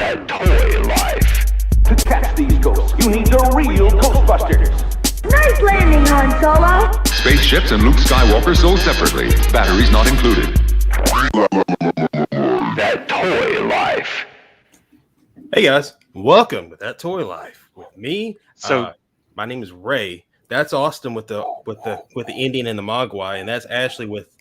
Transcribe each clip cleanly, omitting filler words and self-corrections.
That toy life. To catch these ghosts, you need the real Ghostbusters. Nice landing, Han Solo. Spaceships and Luke Skywalker sold separately. Batteries not included. That toy life. Hey guys, welcome to That Toy Life with me. My name is Ray. That's Austin with the Indian and the Mogwai, and that's Ashley with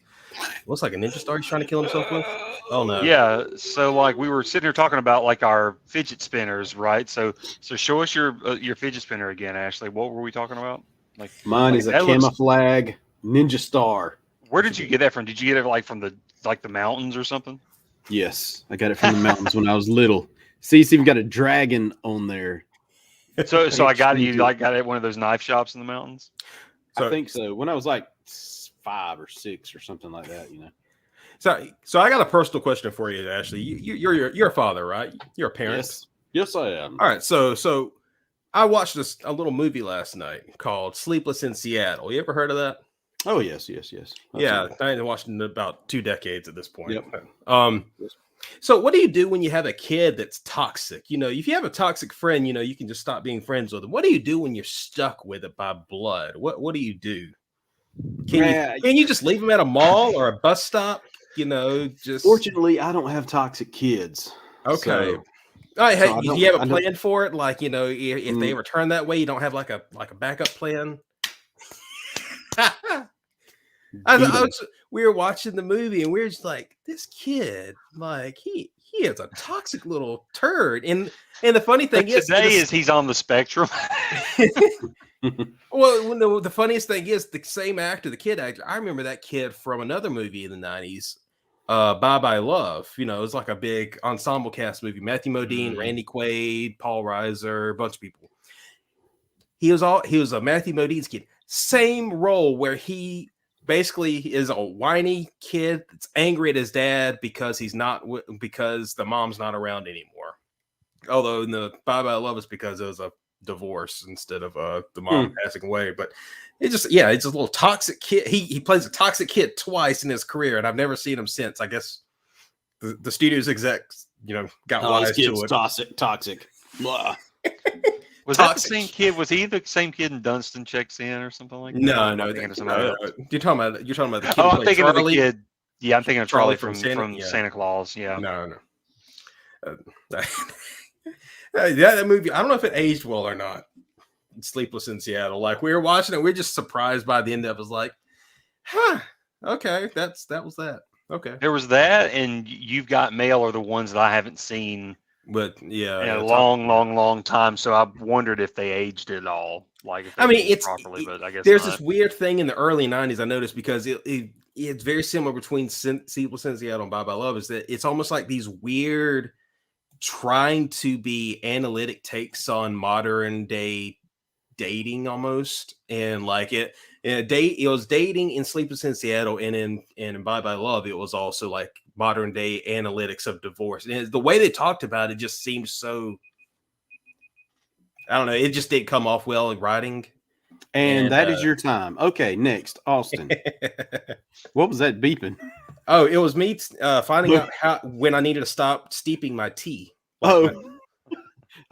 looks like a ninja star he's trying to kill himself with. Oh no. Yeah, so like we were sitting here talking about like our fidget spinners, right? So show us your fidget spinner again, Ashley. What were we talking about? Like mine is a camouflage ninja star. Where did you get that from? Did you get it like from the mountains or something? Yes, I got it from the mountains when I was little. See, it's even got a dragon on there. So I got it. You got it at one of those knife shops in the mountains. I think so. When I was like 5 or 6 or something like that, you know. So I got a personal question for you, Ashley. You're a father, right? You're a parent. Yes, I am. All right. So I watched a little movie last night called Sleepless in Seattle. You ever heard of that? Oh yes. Yeah, I haven't watched it in about 2 decades at this point. Yep. So what do you do when you have a kid that's toxic? You know, if you have a toxic friend, you know, you can just stop being friends with them. What do you do when you're stuck with it by blood? What do you do? Can you just leave them at a mall or a bus stop? You know, just fortunately, I don't have toxic kids. Okay. All right. Hey, do you have a plan for it? Like, you know, if they return that way, you don't have like a backup plan. We were watching the movie and we were just like, this kid, like he is a toxic little turd. And the funny thing is he's on the spectrum. Well, the funniest thing is the same actor, the kid actor. I remember that kid from another movie in the 90s, Bye Bye Love. You know, it was like a big ensemble cast movie. Matthew Modine, Randy Quaid, Paul Reiser, a bunch of people. He was a Matthew Modine's kid. Same role where he basically is a whiny kid that's angry at his dad because because the mom's not around anymore. Although in the Bye Bye Love is because it was a divorce instead of the mom passing away. But it's a little toxic kid. He plays a toxic kid twice in his career, and I've never seen him since. I guess the studio's execs, you know, got wise to it. Toxic. Blah. Was that the same kid? Was he the same kid in Dunstan Checks In or something like that? No. You're talking about the kid. Oh, I'm thinking Charlie. of the kid. Yeah, I'm thinking of Charlie from Santa, Santa Claus. Yeah. No. That movie, I don't know if it aged well or not. Sleepless in Seattle. Like we were watching it, we were just surprised by the end of it. It was like, okay, that was that. Okay. There was that, and You've Got Mail are the ones that I haven't seen. But yeah, in a long time. So I wondered if they aged it all. Like, if it's properly, but I guess there's not. this weird thing in the early '90s I noticed because it's very similar between Sleepless in Seattle and Bye Bye Love. Is that it's almost like these weird trying to be analytic takes on modern day dating almost, and like it was dating in Sleepless in Seattle, and in Bye Bye Love it was also like modern day analytics of divorce. And the way they talked about it just seemed so, I don't know, it just didn't come off well in writing. And that is your time. Okay, next, Austin. What was that beeping? Oh, it was me finding out when I needed to stop steeping my tea. I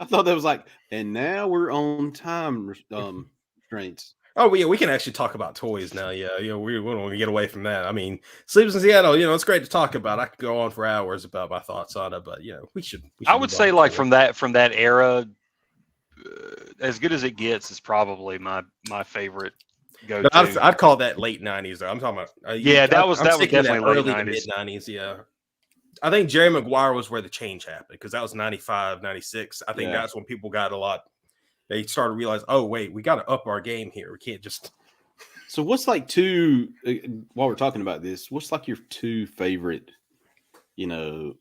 thought that was like, and now we're on time restraints. Oh, yeah, we can actually talk about toys now. Yeah, you know, we don't want to get away from that. I mean, Sleepless in Seattle, you know, it's great to talk about. I could go on for hours about my thoughts on it, but you know, we should I would say, like, from that era, as good as it gets is probably my favorite go-to. I'd call that late '90s though. I'm talking about that was definitely early late '90s. Mid '90s. Yeah, I think Jerry Maguire was where the change happened because that was 95, 96. I think that's when people got a lot. They started to realize, oh wait, we got to up our game here. We can't just. So what's like while we're talking about this, what's like your 2 favorite, you know,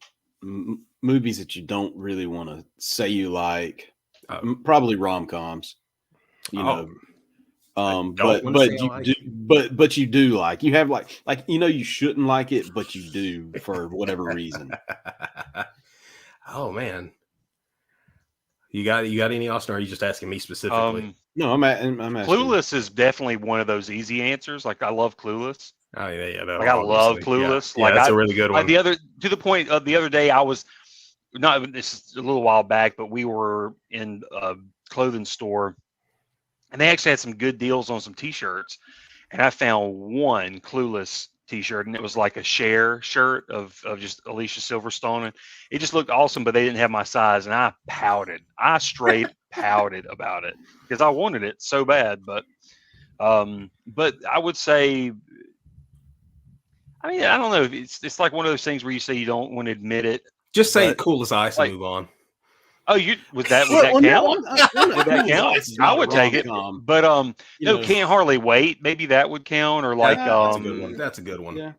movies that you don't really want to say you like? Probably rom coms, you know. But you do like, you have like you know, you shouldn't like it, but you do for whatever reason. Oh man. You got any, Austin, or are you just asking me specifically? No, I'm asking. Clueless is definitely one of those easy answers. Like, I love Clueless. Oh yeah. Like, I love Clueless. Yeah, like, that's a really good one. To the point of the other day, I was not this is a little while back, but we were in a clothing store, and they actually had some good deals on some T-shirts, and I found one Clueless T-shirt, and it was like a share shirt of just Alicia Silverstone, and it just looked awesome, but they didn't have my size, and I pouted. I straight pouted about it because I wanted it so bad, but I would say, I mean, I don't know. It's like one of those things where you say you don't want to admit it. Just say But, cool as ice like, and move on. Oh, would that count? Would that count? It's I not would a take it, rom-com. but You no, know. Can't Hardly Wait. Maybe that would count, or like That's a good one. That's a good one. Yeah.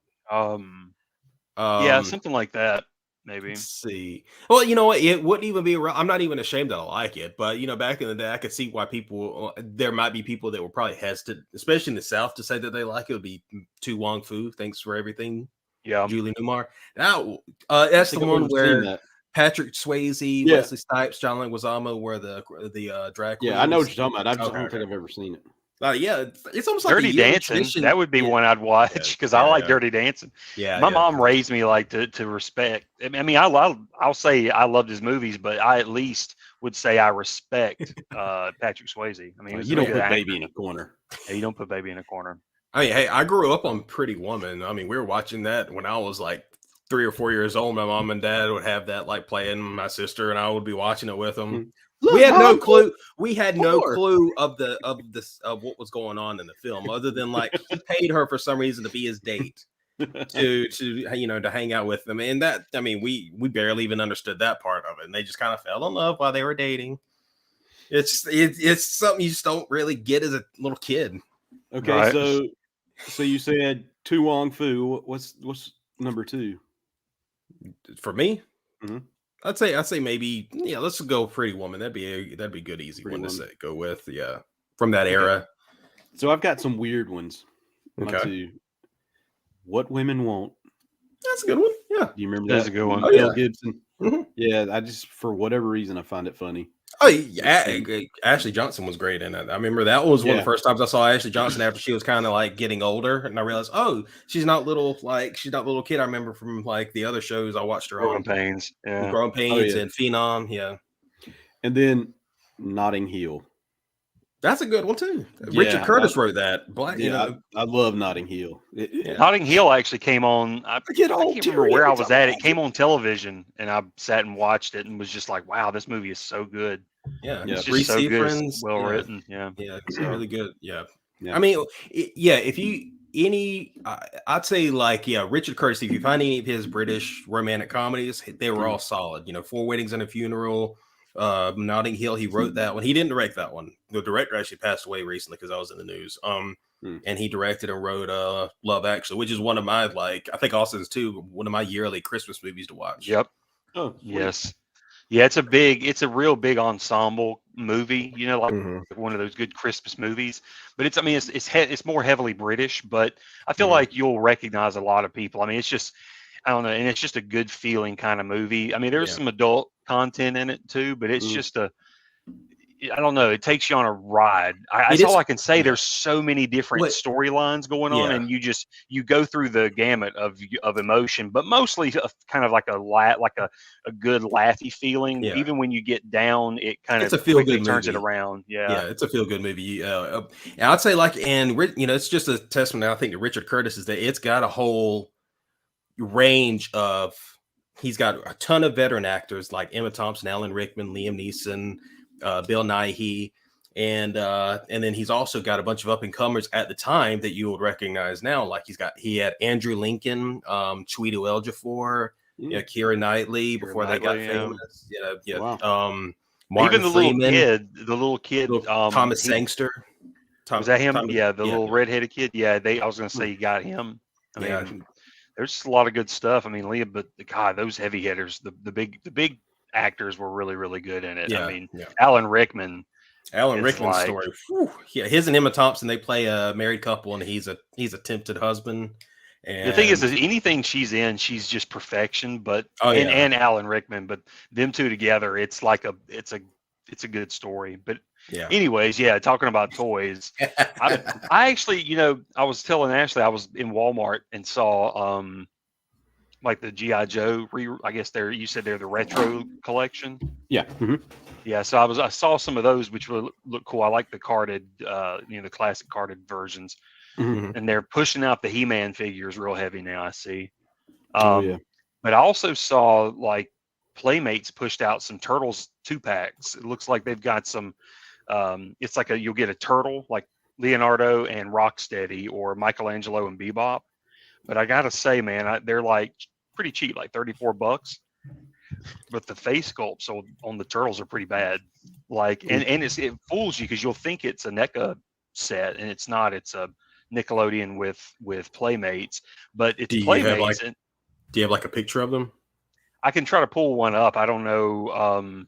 Yeah, something like that. Maybe. Let's see. Well, you know what? It wouldn't even be. I'm not even ashamed that I like it. But back in the day, I could see why people. There might be people that were probably hesitant, especially in the South, to say that they like it. Would be Tu Wong Fu. Thanks for everything. Yeah. Julie Newmar. Now, that's the one where Patrick Swayze, Wesley Snipes, John Leguizamo were the drag queens. Yeah, I know what you're talking about. I don't think I've ever seen it. Yeah, it's almost like Dirty Dancing. That would be one I'd watch because I like Dirty Dancing. Yeah, my mom raised me like to respect. I mean, I'll say I loved his movies, but I at least would say I respect Patrick Swayze. I mean, You don't put baby in a corner. Yeah, you don't put baby in a corner. I mean, hey, I grew up on Pretty Woman. I mean, we were watching that when I was like 3 or 4 years old. My mom and dad would have that like playing. My sister and I would be watching it with them. Look, we had no Mom, clue. We had no clue of what was going on in the film, other than like he paid her for some reason to be his date to hang out with them. And that, I mean, we barely even understood that part of it. And they just kind of fell in love while they were dating. It's something you just don't really get as a little kid. Okay, Right. so you said Tu Wong Fu. What's number 2? For me, Mhm. I'd say maybe let's go Pretty Woman. That'd be a good easy Pretty one Woman. to go with. Yeah, from that era. So I've got some weird ones. My Okay. 2. What Women Want. That's a good one. Yeah. Do you remember That's that? a good one. Oh, Mel yeah. Gibson. Mhm. Yeah, I just for whatever reason I find it funny. Oh yeah, Ashley Johnson was great in it. I remember that was one of the first times I saw Ashley Johnson after she was kind of like getting older, and I realized, oh, she's not little kid. I remember from like the other shows I watched her Growing on, Pains. Yeah. Growing Pains yeah. and Phenom. Yeah, And then Notting Hill. that's a good one too. Yeah, Richard Curtis wrote that. Black, I love Notting Hill. Notting Hill actually came on. I Get can't remember where I was at. It came on television, and I sat and watched it, and was just like, "Wow, this movie is so good. Yeah, It's Three just so good, Seafriends, it's well written." Yeah. Yeah, it's really good. Yeah. Yeah. I mean, if you I'd say like Richard Curtis. If you find any of his British romantic comedies, they were all solid. Four Weddings and a Funeral, Notting Hill. He wrote that one. He didn't direct that one. The director actually passed away recently because I was in the news. And he directed and wrote Love Actually, which is one of my I think Austin's too, one of my yearly Christmas movies to watch. Yep. Oh, Yes. Yeah, it's a real big ensemble movie, like one of those good Christmas movies. But it's more heavily British, but I feel like you'll recognize a lot of people. I mean, it's just, I don't know, and it's just a good feeling kind of movie. I mean, there's some adult content in it too, but it's just I don't know. It takes you on a ride. That's all I can say. There's so many different storylines going on, and you go through the gamut of emotion, but mostly kind of like a good laughy feeling. Yeah. Even when you get down, it kind It's of a feel-good quickly turns it movie. around. Yeah, it's a feel good movie. I'd say it's just a testament. I think to Richard Curtis is that it's got a whole range of. He's got a ton of veteran actors like Emma Thompson, Alan Rickman, Liam Neeson. Bill Nighy, and then he's also got a bunch of up and comers at the time that you would recognize now. Like he had Andrew Lincoln, Chiwetel Ejiofor, Keira Knightley before they got famous. Wow. Martin even Freeman, the little kid, Thomas Sangster. Was that him? Little redheaded kid. Yeah, I was going to say you got him. I mean, there's just a lot of good stuff. I mean, Leah, but God, those heavy hitters, the big actors were really, really good in it. I mean, Alan Rickman's story. Whew, his and Emma Thompson, they play a married couple, and he's a tempted husband. And the thing is anything she's in, she's just perfection. But and Alan Rickman, but them two together, it's a good story. But anyways, talking about toys, I actually, I was telling Ashley I was in Walmart and saw like the GI Joe. I guess you said they're the retro collection. Yeah. Yeah, so I saw some of those which look cool. I like the carded, the classic carded versions, and they're pushing out the He-Man figures real heavy now. I see. Yeah. But I also saw like Playmates pushed out some Turtles 2-packs. It looks like they've got some. It's like you'll get a turtle like Leonardo and Rocksteady or Michelangelo and Bebop. But I gotta say, man, they're like pretty cheap, like $34. But the face sculpts on the turtles are pretty bad. Like, and it fools you because you'll think it's a NECA set, and it's not. It's a Nickelodeon with Playmates, but it's Playmates. Do you have like a picture of them? I can try to pull one up. I don't know.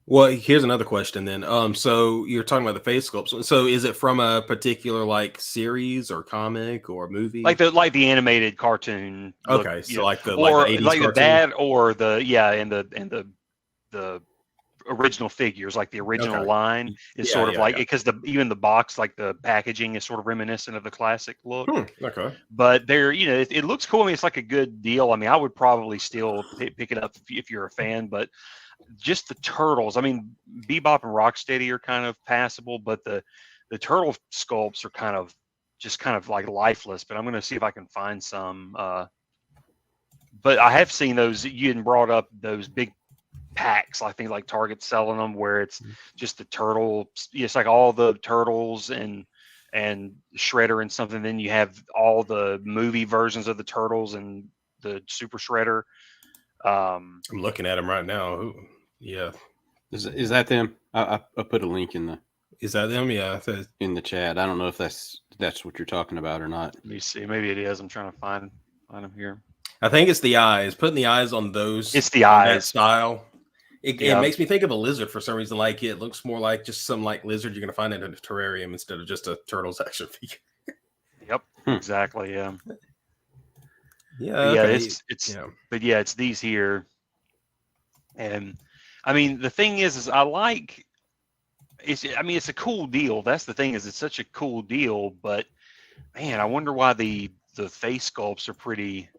Well, here's another question then. So you're talking about the face sculpts. So is it from a particular like series or comic or movie? Like the animated cartoon. Okay, so like the 80s like cartoon? that or the original figures, like the original line is sort of like because even the box, like the packaging is sort of reminiscent of the classic look. Okay. But they're it looks cool. I mean, it's like a good deal. I mean, I would probably still pick it up if you're a fan, but just the turtles. I mean, Bebop and Rocksteady are kind of passable, but the turtle sculpts are kind of like lifeless. But I'm going to see if I can find some. But I have seen those. You hadn't brought up those big packs. I think like Target's selling them where it's just the turtle. It's like all the turtles and Shredder and something. Then you have all the movie versions of the turtles and the Super Shredder. I'm looking at them right now. Ooh, yeah. Is that them? I put a link in the. Is that them? Yeah. In the chat. I don't know if that's what you're talking about or not. Let me see. Maybe it is. I'm trying to find them here. I think it's the eyes. Putting the eyes on those. It's the eyes. That style. It makes me think of a lizard for some reason. Like it looks more like just some like lizard you're gonna find in a terrarium instead of just a turtles action figure. Yep. Exactly. Yeah. Yeah. Okay. Yeah. It's but yeah, it's these here. And I mean, the thing is I like it's a cool deal. That's the thing is it's such a cool deal, but man, I wonder why the face sculpts are pretty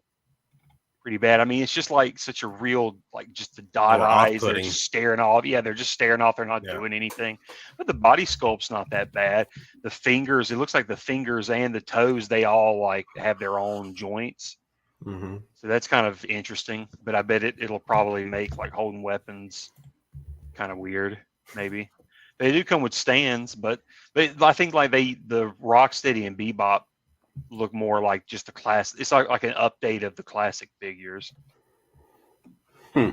bad. I mean, it's just like such a real, like just the dot eyes. They're just staring off. Yeah, they're just staring off. They're not doing anything. But the body sculpt's not that bad. The fingers, it looks like the fingers and the toes, they all like have their own joints. Mm-hmm. So that's kind of interesting. But I bet it'll probably make like holding weapons kind of weird, maybe. They do come with stands, but I think like the Rocksteady and Bebop look more like just a class. It's like an update of the classic figures. Yeah,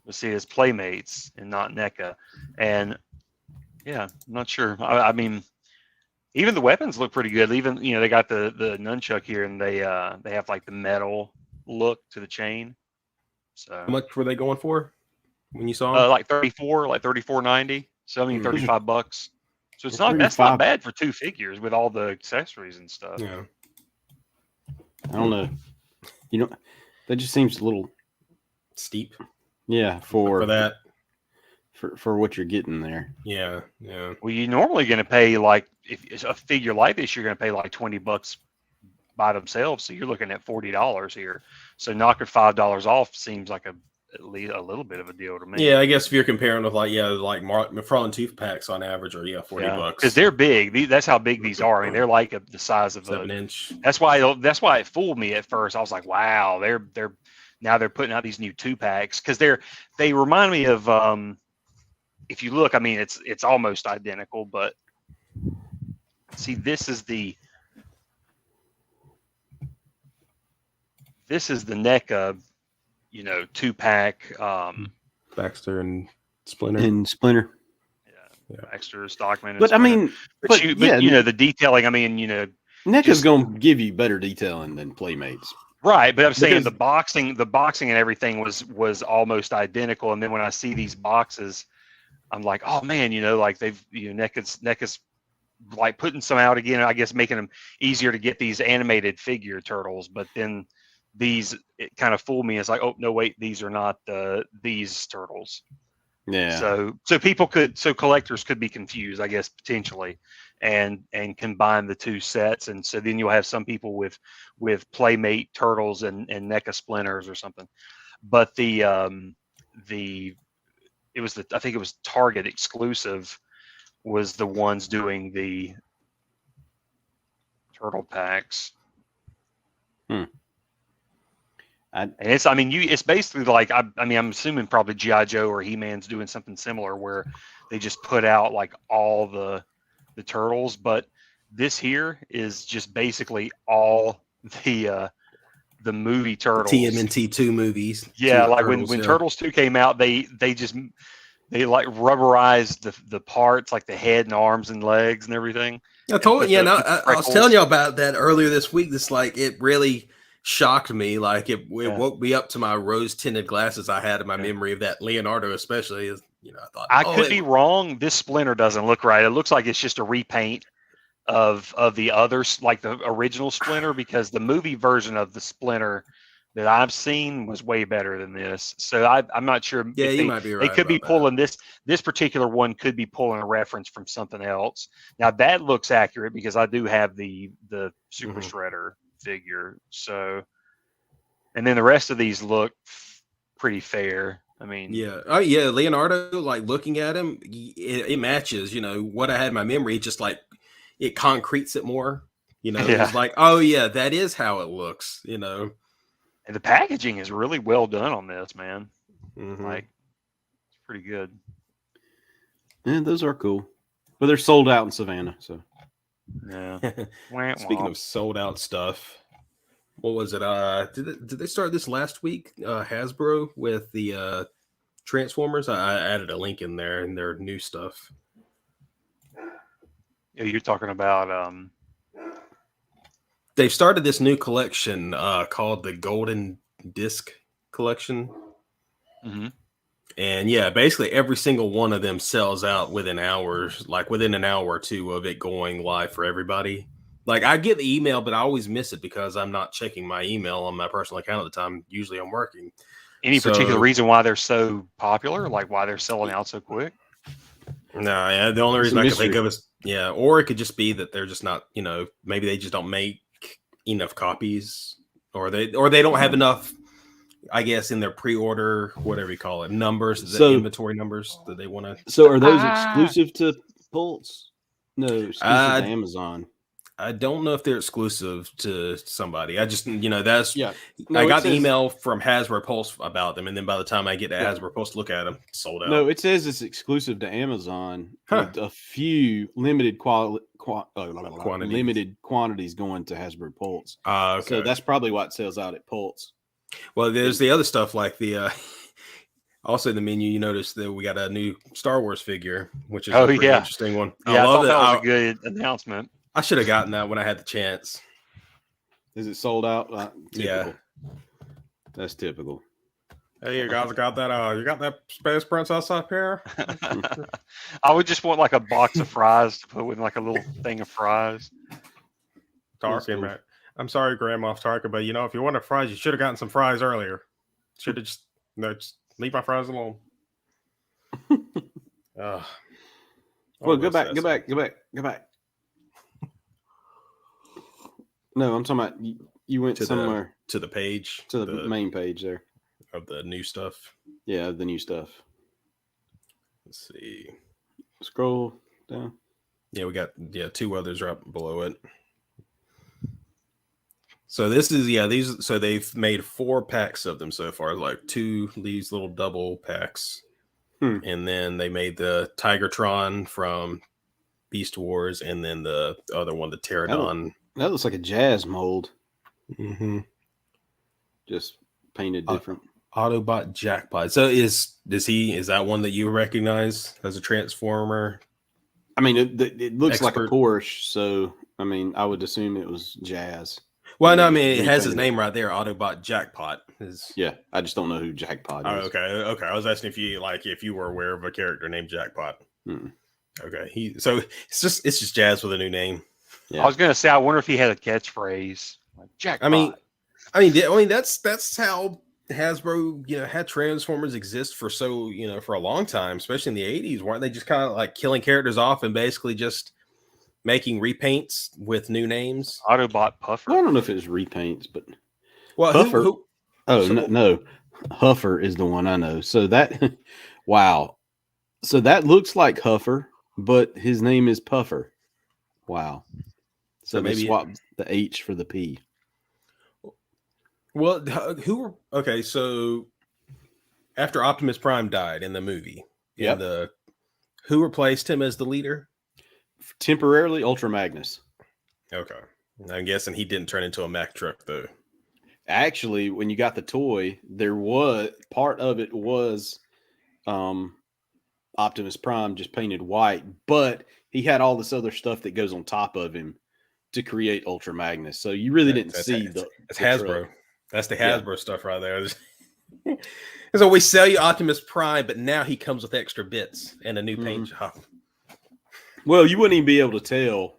let's see, it's Playmates and not NECA, and yeah, I'm not sure. I mean, even the weapons look pretty good. Even they got the nunchuck here, and they have like the metal look to the chain. So how much were they going for when you saw them? Like $34.90. So I mean, $35. So that's not bad for two figures with all the accessories and stuff. Yeah. I don't know. That just seems a little steep. Yeah, for that. For what you're getting there. Yeah, yeah. Well, you're normally going to pay like if it's a figure like this, you're going to pay like $20 by themselves. So you're looking at $40 here. So knocking $5 off seems like at least a little bit of a deal to me. Yeah, I guess if you're comparing with like McFarlane tooth packs on average are $40 because they're big. That's how big these are. I mean, they're like the size of 7-inch. That's why it fooled me at first. I was like, wow, they're putting out these new 2-packs because they remind me of if you look, I mean, it's almost identical, but see, this is the NECA. 2-pack. Baxter and Splinter. Yeah. Baxter, Stockman. But Splinter. I mean, but the detailing. I mean, NECA's going to give you better detailing than Playmates. Right, but I'm saying the boxing and everything was almost identical. And then when I see these boxes, I'm like, oh man, like they've NECA's like putting some out again. I guess making them easier to get these animated figure turtles, but then. It kind of fooled me. It's like, oh no, wait, these are not these turtles. Yeah. So collectors could be confused, I guess, potentially. and combine the two sets, and so then you'll have some people with Playmate turtles and NECA splinters or something. But I think it was Target exclusive was the ones doing the turtle packs. And it's basically like I'm assuming probably G.I. Joe or He-Man's doing something similar where they just put out like all the turtles, but this here is just basically all the movie Turtles. TMNT 2 movies. Yeah, like when Turtles 2 came out, they like rubberized the parts, like the head and arms and legs and everything. I was telling you about that earlier this week. This it really shocked me. Like it woke me up to my rose tinted glasses I had in my memory of that Leonardo, especially. I thought I could be wrong. This Splinter doesn't look right. It looks like it's just a repaint of the others, like the original Splinter, because the movie version of the Splinter that I've seen was way better than this. So I'm not sure. Yeah, you might be right. They could be pulling this particular one could be pulling a reference from something else. Now that looks accurate because I do have the Super Shredder figure. So, and then the rest of these look pretty fair. I mean, Leonardo, like looking at him, it matches, what I had in my memory, just like it concretes it more, It's like, oh yeah, that is how it looks, And the packaging is really well done on this, man. Like, it's pretty good. Yeah, those are cool. But they're sold out in Savannah, so. Yeah. Speaking of sold out stuff, what was it? Did they start this last week? Hasbro with the Transformers. I added a link in there and their new stuff. Yeah, you're talking about they've started this new collection called the Golden Disc Collection. And yeah, basically every single one of them sells out within hours, like within an hour or two of it going live for everybody. Like I get the email, but I always miss it because I'm not checking my email on my personal account at the time. Usually I'm working. Any particular reason why they're so popular? Like why they're selling out so quick? No, yeah. The only reason I can think of is or it could just be that they're just not, maybe they just don't make enough copies, or they don't have enough, I guess, in their pre-order, whatever you call it, numbers, the inventory numbers that they want to. So are those exclusive to Pulse? No, exclusive to Amazon. I don't know if they're exclusive to somebody. I just, that's No, I got the email from Hasbro Pulse about them, and then by the time I get to Hasbro Pulse to look at them, it's sold out. No, it says it's exclusive to Amazon with a few limited limited quantities going to Hasbro Pulse. Okay. So that's probably why it sells out at Pulse. Well, there's the other stuff like the also in the menu. You notice that we got a new Star Wars figure, which is a pretty interesting one. Yeah, I love that was a good announcement. I should have gotten that when I had the chance. Is it sold out? Yeah, that's typical. Hey, you guys got that? You got that Space Princess up here? I would just want like a box of fries to put with like a little thing of fries. Tarkin, man. I'm sorry, Grandma Tarkin, but if you wanted fries, you should have gotten some fries earlier. Should have just leave my fries alone. Well, go back. No, I'm talking about you went somewhere to the page, to the main page there of the new stuff. Yeah, the new stuff. Let's see. Scroll down. Yeah, we got two others right below it. So this is these. So they've made 4 packs of them so far, like 2 these little double packs, and then they made the Tigertron from Beast Wars, and then the other one, the Pterodon. That looks like a jazz mold. Just painted different. Autobot Jackpot. So is that one that you recognize as a Transformer? I mean, it looks like a Porsche, so I mean, I would assume it was jazz. Well, no, I mean, it has his name right there, Autobot Jackpot. Yeah, I just don't know who Jackpot is. Oh, okay. I was asking if you were aware of a character named Jackpot. Okay, so it's just jazz with a new name. Yeah. I was gonna say, I wonder if he had a catchphrase like Jackpot. I mean, that's how Hasbro, had Transformers exist for for a long time, especially in the 80s. Weren't they just kind of like killing characters off and basically just, making repaints with new names. Autobot Puffer. I don't know if it was repaints, but Well, Puffer. Oh, so- no. Huffer is the one I know. So that, wow. So that looks like Huffer, but his name is Puffer. Wow. So they maybe swapped the H for the P. Well, who were okay? So after Optimus Prime died in the movie, who replaced him as the leader? Temporarily, Ultra Magnus. Okay, I'm guessing he didn't turn into a Mack truck though. Actually, when you got the toy, there was part of it was Optimus Prime just painted white, but he had all this other stuff that goes on top of him to create Ultra Magnus. So you really didn't see the Hasbro. truck. That's the Hasbro stuff right there. So we sell you Optimus Prime, but now he comes with extra bits and a new paint job. Well, you wouldn't even be able to tell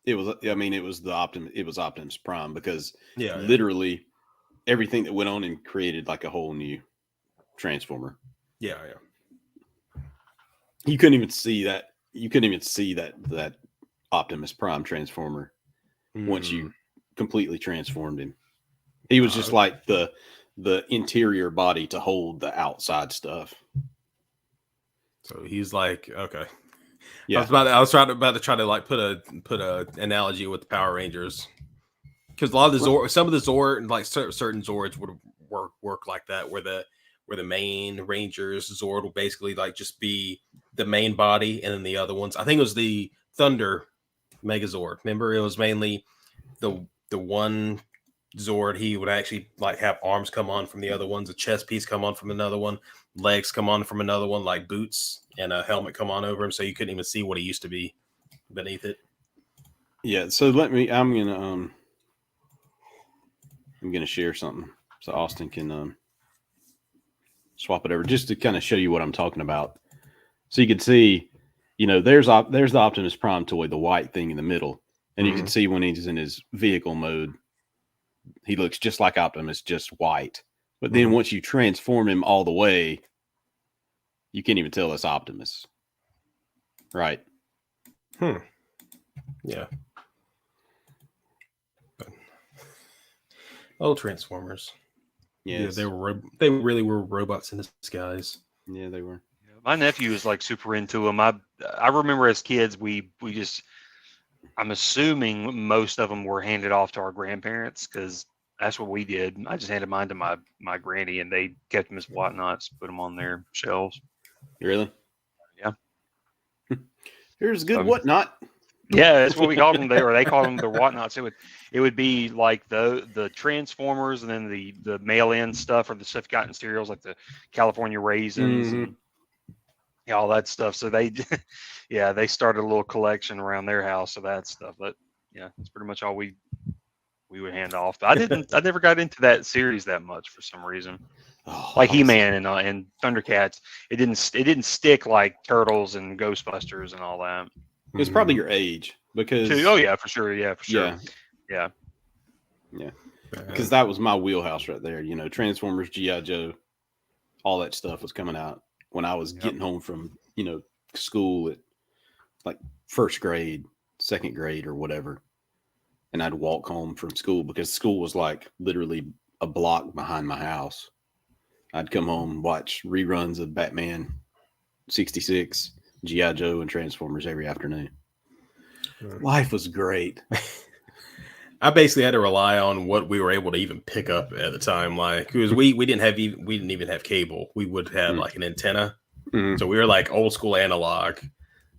it was. I mean, it was Optimus Prime because literally everything that went on and created like a whole new Transformer. Yeah. You couldn't even see that. You couldn't even see that Optimus Prime Transformer once you completely transformed him. He was just like the interior body to hold the outside stuff. So he's like, okay. Yeah. I was about to try to like put a analogy with the Power Rangers, because a lot of the some of the Zord, like certain Zords would work like that, where the main Rangers Zord will basically like just be the main body, and then the other ones, I think it was the Thunder Megazord. Remember, it was mainly the one Zord, he would actually like have arms come on from the other ones, a chest piece come on from another one, legs come on from another one, like boots and a helmet come on over him, so you couldn't even see what he used to be beneath it. Yeah, so I'm gonna share something so Austin can swap it over just to kind of show you what I'm talking about. So you can see, there's the Optimus Prime toy, the white thing in the middle, and you can see when he's in his vehicle mode, he looks just like Optimus, just white. But then once you transform him all the way, you can't even tell it's Optimus. Right. Yeah. Oh, Transformers. Yes. Yeah, they really were robots in disguise. Yeah, they were. My nephew is like super into them. I remember as kids, we just, I'm assuming most of them were handed off to our grandparents because that's what we did. I just handed mine to my granny, and they kept them as whatnots, put them on their shelves. Really? Yeah. Here's a good whatnot. Yeah, that's what we called them. They called them the whatnots. It would be like the Transformers, and then the mail-in stuff, or the stuff got in cereals like the California Raisins and all that stuff. So they started a little collection around their house of that stuff. But yeah, that's pretty much all we would hand off. But I never got into that series that much for some reason. Like He-Man and Thundercats, it didn't stick like Turtles and Ghostbusters and all that. It was probably your age because. Oh yeah, for sure. Yeah, for sure. Yeah. Because that was my wheelhouse right there. Transformers, G.I. Joe, all that stuff was coming out when I was getting home from school at like first grade, second grade, or whatever, and I'd walk home from school because school was like literally a block behind my house. I'd come home, watch reruns of Batman 66, G.I. Joe, and Transformers every afternoon. Life was great. I basically had to rely on what we were able to even pick up at the time, like because we didn't even have cable. We would have like an antenna, so we were like old school analog.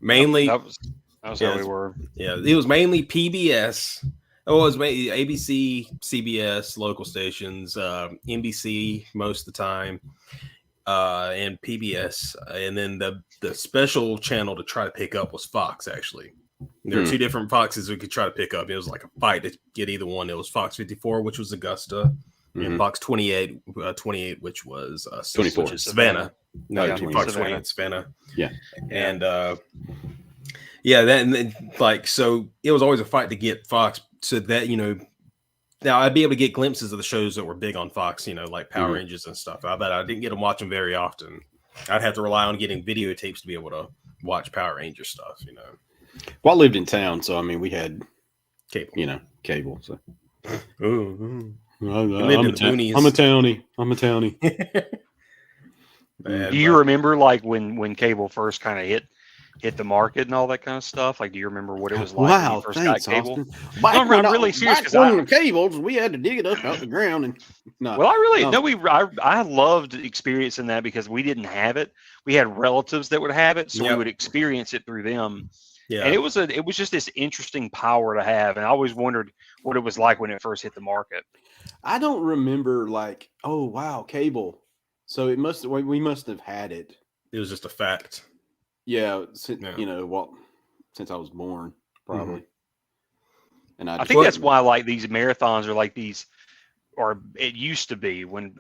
Mainly, that was how we were. Yeah, it was mainly PBS. Oh, it was mainly ABC, CBS, local stations, NBC most of the time, and PBS, and then the special channel to try to pick up was Fox. Actually, there were two different Foxes we could try to pick up. It was like a fight to get either one. It was Fox 54, which was Augusta, and Fox 28, which was 24, which is Savannah. No, Yeah, Fox Savannah. 28, Savannah. Yeah, and so it was always a fight to get Fox. So that now I'd be able to get glimpses of the shows that were big on Fox, like Power Rangers and stuff. I bet I didn't get to watch them very often. I'd have to rely on getting videotapes to be able to watch Power Ranger stuff. Well, I lived in town, so I mean, we had Cable. cable. So Ooh. I'm a townie. I'm a townie. Bad, Do you but- remember like when cable first kind of hit the market and all that kind of stuff? Like, do you remember what it was like when Wow, you first thanks, got cable? Austin. Back I'm when really serious, back 'cause when the cables, we had to dig it up out the ground and. No, Well, I really no, I loved experiencing that because we didn't have it. We had relatives that would have it, so we Yep. would experience it through them. Yeah. And it was just this interesting power to have, and I always wondered what it was like when it first hit the market. I don't remember like, oh wow, cable. So we must have had it. It was just a fact. Yeah, since, Yeah. since I was born, probably. And I think that's why like these marathons are like these, or it used to be when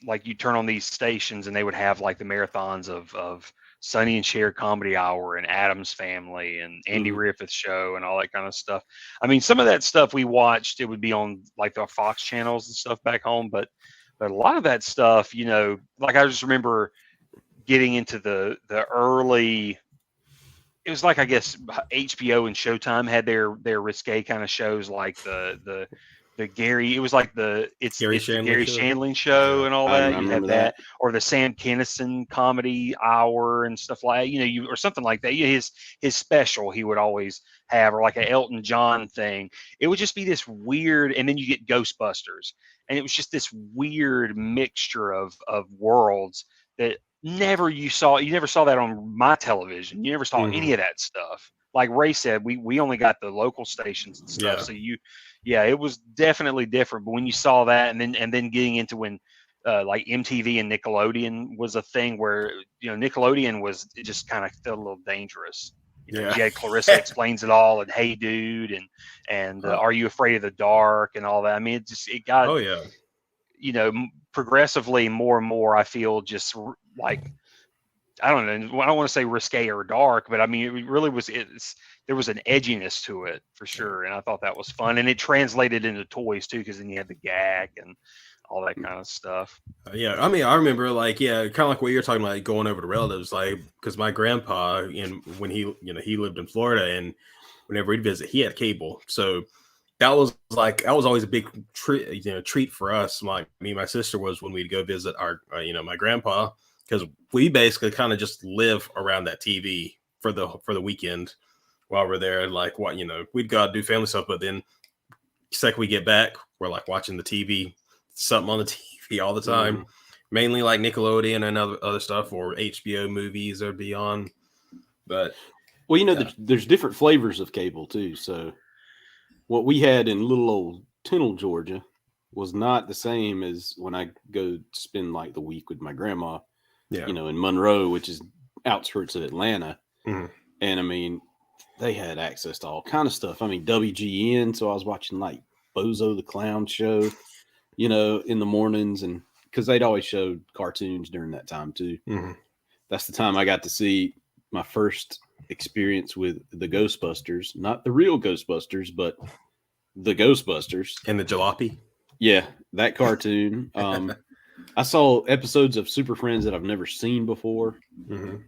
like you turn on these stations and they would have like the marathons of Sonny and Cher Comedy Hour and Adam's Family and Andy Griffith Show and all that kind of stuff. I mean, some of that stuff we watched, it would be on like the Fox channels and stuff back home, but a lot of that stuff, like I just remember getting into the early. It was like, I guess HBO and Showtime had their risque kind of shows, like the Gary. It was like the Gary Shandling show and all I that. You remember had that, or the Sam Kinison Comedy Hour and stuff like that. Or something like that. His special he would always have, or like an Elton John thing. It would just be this weird, and then you get Ghostbusters, and it was just this weird mixture of worlds that. You never saw that on my television. You never saw any of that stuff. Like Ray said, we only got the local stations and stuff. So it was definitely different. But when you saw that, and then getting into when like MTV and Nickelodeon was a thing where Nickelodeon was, it just kind of felt a little dangerous. You had Clarissa Explains It All and Hey Dude and Are You Afraid of the Dark and all that. I mean, it got progressively more and more. I feel just like, I don't know. I don't want to say risque or dark, but I mean, it really was. There was an edginess to it for sure, and I thought that was fun. And it translated into toys too, because then you had the gag and all that kind of stuff. I mean, I remember kind of like what you're talking about, like going over to relatives, like because my grandpa, when he lived in Florida, and whenever we'd visit, he had cable, so. That was always a big treat for us. Like me and my sister was when we'd go visit our my grandpa, because we basically kind of just live around that TV for the weekend while we're there. Like we'd go out and do family stuff, but then the second we get back, we're like watching the TV, something on the TV all the time, mainly like Nickelodeon and other stuff, or HBO movies or beyond. But there's different flavors of cable too, so. What we had in little old Tyndall, Georgia, was not the same as when I go spend like the week with my grandma, in Monroe, which is outskirts of Atlanta. And I mean, they had access to all kind of stuff. I mean, WGN, so I was watching like Bozo the Clown Show, in the mornings, and because they'd always showed cartoons during that time too. That's the time I got to see my first experience with the Ghostbusters, not the real Ghostbusters, but the Ghostbusters and the jalopy. Yeah, that cartoon. I saw episodes of Super Friends that I've never seen before. I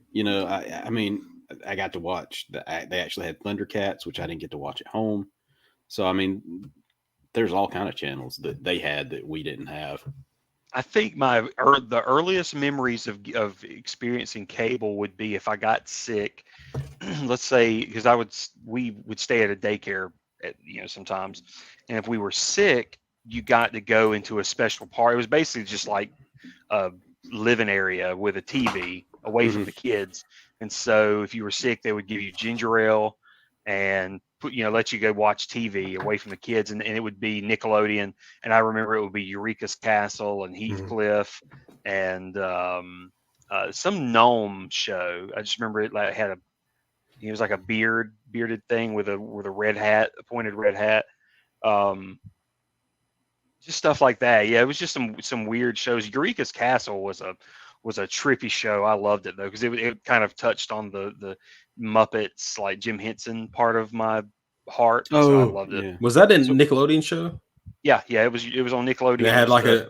mean, I got to watch they actually had Thundercats, which I didn't get to watch at home. So I mean, there's all kind of channels that they had that we didn't have. I think the earliest memories of experiencing cable would be if I got sick. Let's say, because we would stay at a daycare sometimes, and if we were sick, you got to go into a special part. It was basically just like a living area with a TV away from the kids. And so if you were sick, they would give you ginger ale and let you go watch TV away from the kids, and it would be Nickelodeon. And I remember it would be Eureka's Castle and Heathcliff and some gnome show. I just remember it had it was like a bearded thing with a red hat, a pointed red hat. Just stuff like that. Yeah, it was just some weird shows. Eureka's Castle was a trippy show. I loved it though, because it kind of touched on the Muppets, like Jim Henson part of my heart. So I loved it. Yeah. Was that a Nickelodeon show? Yeah, it was on Nickelodeon. It had like a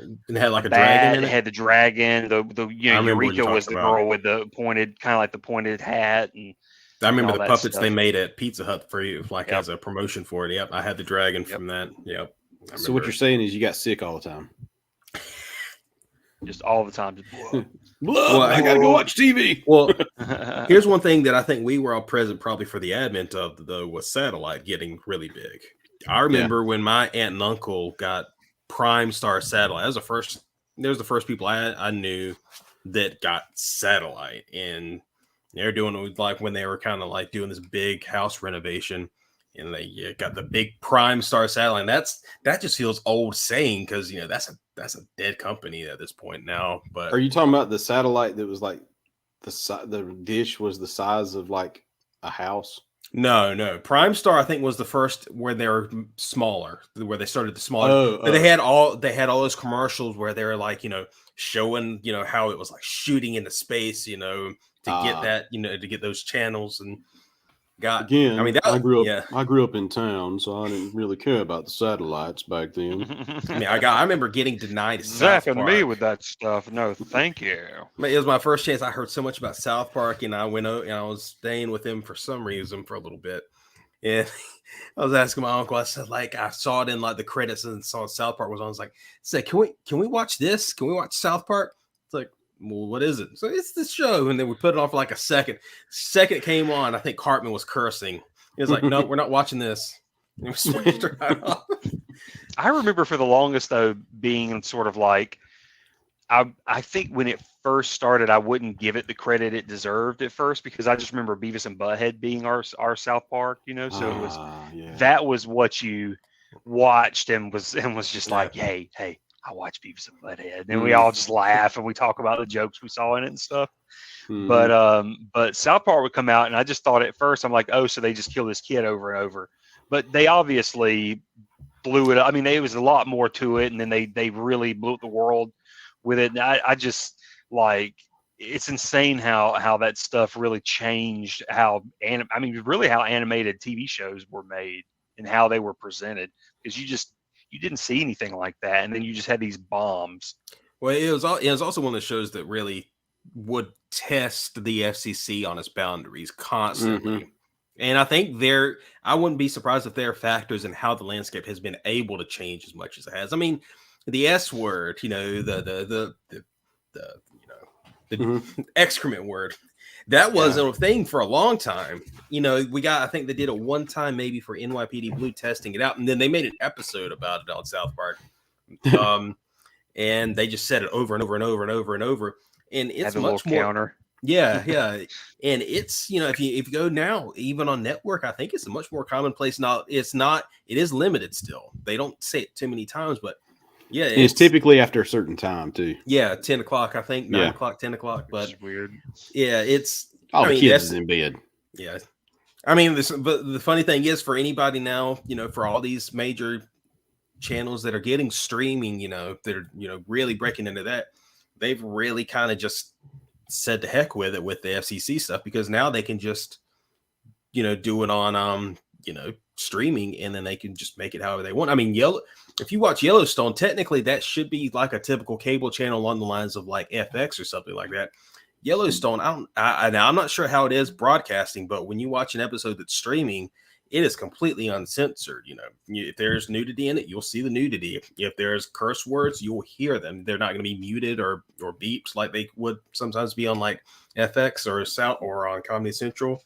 dragon in it. It had the dragon. Eureka was the girl with the pointed, kind of like the pointed hat, and I remember all the that puppets stuff. they made at Pizza Hut for you, like Yep. as a promotion for it. Yep, I had the dragon Yep. from that. Yep. I So what remember. you're saying is you got sick all the time. Just all the time. Just Well, I gotta go watch TV. Well, blow. here's one thing that I think we were all present probably for the advent of, though, was satellite getting really big. I remember when my aunt and uncle got Prime Star satellite. That was the first. There was the first people I knew that got satellite, and they're doing it like when they were kind of like doing this big house renovation, and they got the big Prime Star satellite. And that just feels old saying because that's a dead company at this point now. But Are you talking about the satellite that was like the dish was the size of like a house? No. Prime Star, I think, was the first where they were smaller, where they started the smaller. Oh, But they had all those commercials where they were like, showing, how it was like shooting into space, to get that, to get those channels and Again, I mean, I grew up in town, so I didn't really care about the satellites back then. I mean, I remember getting denied South Zapping Park. me with that stuff. No, thank you. It was my first chance. I heard so much about South Park, and I went out and I was staying with him for some reason for a little bit. And I was asking my uncle. I said, like, I saw it in like the credits and saw South Park was on. I was like, can we watch this? Can we watch South Park? It's like, well, what is it? So it's this show, and then we put it on for like a second. Second it came on, I think Cartman was cursing. He was like, no, we're not watching this. And we switched right off. I remember for the longest though being sort of like I think when it first started, I wouldn't give it the credit it deserved at first because I just remember Beavis and Butthead being our South Park, so it was that was what you watched and was just like, hey, I watch Beavis and Butthead, and we all just laugh and we talk about the jokes we saw in it and stuff. But South Park would come out, and I just thought at first, I'm like, oh, so they just kill this kid over and over. But they obviously blew it up. I mean, there was a lot more to it, and then they really blew up the world with it. And I just like, it's insane how that stuff really changed really how animated TV shows were made and how they were presented, because you didn't see anything like that, and then you just had these bombs. Well, it was also one of the shows that really would test the FCC on its boundaries constantly. And I think I wouldn't be surprised if there are factors in how the landscape has been able to change as much as it has. I mean, the S word, the excrement word, that wasn't a thing for a long time. I think they did it one time maybe for NYPD Blue testing it out, and then they made an episode about it on South Park. And they just said it over and over and over and over and over. And it's much more counter. Yeah. And it's, if you go now, even on network, I think it's a much more commonplace. Now it is limited still. They don't say it too many times, but yeah. It's typically after a certain time too. Yeah. 10 o'clock, I think 9 o'clock, 10 o'clock, but it's weird. Yeah. It's all the kids is in bed. Yeah. I mean, but the funny thing is for anybody now, for all these major channels that are getting streaming, that are, really breaking into that, they've really kind of just said to heck with it with the FCC stuff, because now they can just, do it on, streaming, and then they can just make it however they want. I mean, if you watch Yellowstone, technically that should be like a typical cable channel along the lines of like FX or something like that. Yellowstone, I'm not sure how it is broadcasting, but when you watch an episode that's streaming, it is completely uncensored. If there's nudity in it, you'll see the nudity. If there's curse words, you'll hear them. They're not going to be muted or beeps like they would sometimes be on like FX or South or on Comedy Central.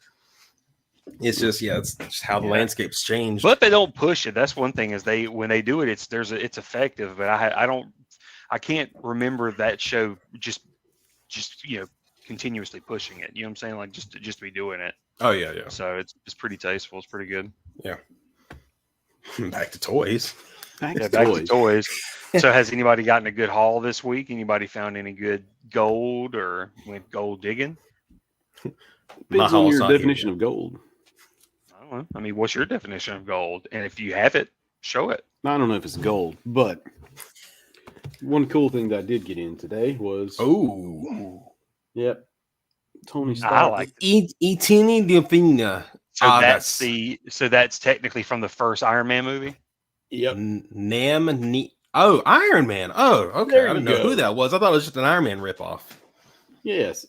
It's just it's just how the landscape's changed. But they don't push it. That's one thing, is when they do it, it's effective. But I can't remember that show just continuously pushing it. You know what I'm saying? Like just to be doing it. Oh yeah. So it's pretty tasteful. It's pretty good. Yeah. Back to toys. Back to toys. So has anybody gotten a good haul this week? Anybody found any good gold or went gold digging? Depends on your definition of gold. I don't know. I mean, what's your definition of gold? And if you have it, show it. I don't know if it's gold, but one cool thing that I did get in today was yep, Tony Stark. I like Itini Delfina. So that's technically from the first Iron Man movie. Yep. Iron Man. Oh, okay. I didn't know who that was. I thought it was just an Iron Man ripoff. Yes.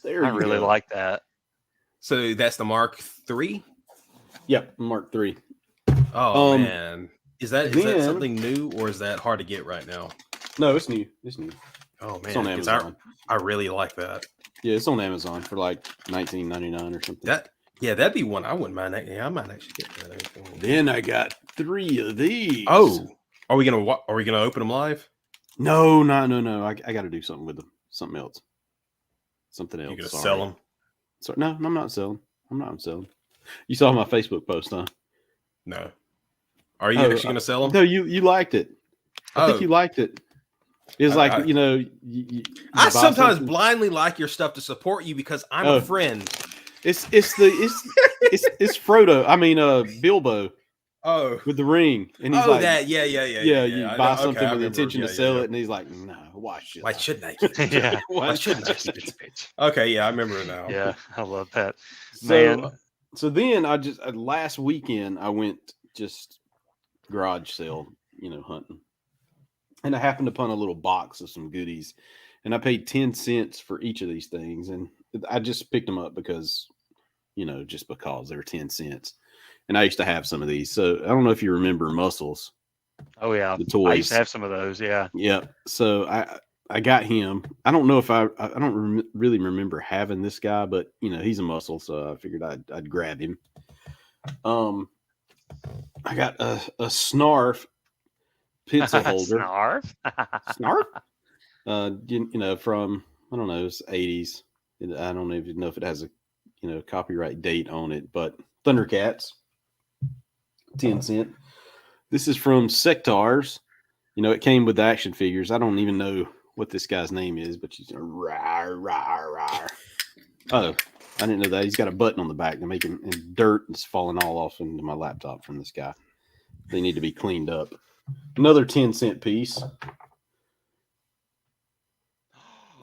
I really like that. So that's the Mark III. Yep, Mark III. Oh man, is that then- something new or is that hard to get right now? No, it's new. It's new. Oh man, It's on 'cause Amazon. I really like that. Yeah, it's on Amazon for like $19.99 or something. That'd be one I wouldn't mind. Yeah, I might actually get that. Then I got 3 of these. Oh, are we gonna open them live? No. I got to do something with them. Something else. Something else. You're gonna Sorry. sell them? So, no, I'm not selling. You saw my Facebook post, huh? No. Are you actually gonna sell them? No, you liked it. I think you liked it. It was like, you I buy sometimes something. blindly like your stuff to support you because I'm a friend. It's Frodo. I mean, Bilbo. Oh, with the ring, and he's yeah. You buy something with the intention to sell it, and he's like, no, why should Why I? shouldn't I? Yeah. Why shouldn't I? Okay, yeah, I remember it now. Yeah, I love that. Man. So then I just last weekend I went just garage sale, hunting, and I happened upon a little box of some goodies, and I paid 10 cents for each of these things, and I just picked them up because, just because they were 10 cents. And I used to have some of these. So I don't know if you remember Muscles. Oh yeah, the toys. I used to have some of those. Yeah. Yeah. So I got him. I don't know if I don't really remember having this guy, but he's a Muscle, so I figured I'd grab him. I got a Snarf pencil holder. Snarf. Snarf. From I don't know, it's 80s. I don't even know if it has a copyright date on it, but Thundercats. 10 cent. This is from Sectars. It came with the action figures. I don't even know what this guy's name is, but he's rawr, rawr, rawr. Oh, I didn't know that. He's got a button on the back to make him, and dirt is falling all off into my laptop from this guy. They need to be cleaned up. Another 10-cent piece.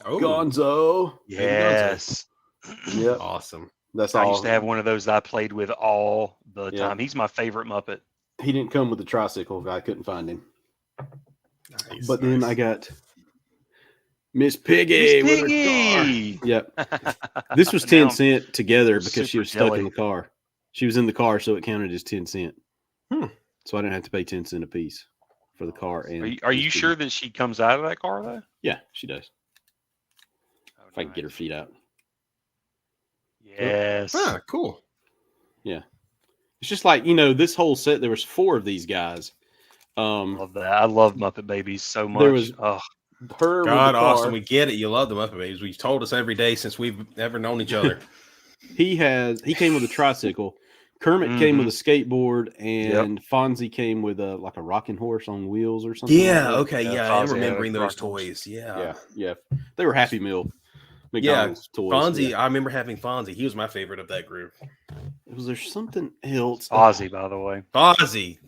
Oh, Gonzo. Yes. Yeah. Awesome. That's I all. used to have one of those that I played with all the Yeah. time. He's my favorite Muppet. He didn't come with the tricycle. I couldn't find him. Nice, But then I got Miss Piggy. Miss with her car. Piggy! Yep. This was 10 cent together I'm because she super was stuck jelly. in the car. She was in the car, so it counted as 10 cent. Hmm. So I didn't have to pay 10 cent a piece for the car. And Are you Miss sure Piggy. that she comes out of that car though? Yeah, she does. Oh, If I can get her feet out. Yes. Ah, cool. Yeah. It's just like, this whole set, there was 4 of these guys. Love that. I love Muppet Babies so much. There was- oh, Her with God, the car. Austin, we get it. You love the Muppet Babies. We've told us every day since we've ever known each other. He came with a tricycle. Kermit came with a skateboard, and Fonzie came with a rocking horse on wheels or something. Yeah. like that. Okay. Yeah, Yeah. I'm Fonzie had a remembering those rock horse. toys. Yeah. Yeah. They were Happy Meal McDonald's toys. Fonzie. Yeah. I remember having Fonzie. He was my favorite of that group. Was there something else? Ozzy, by the way. Fozzie.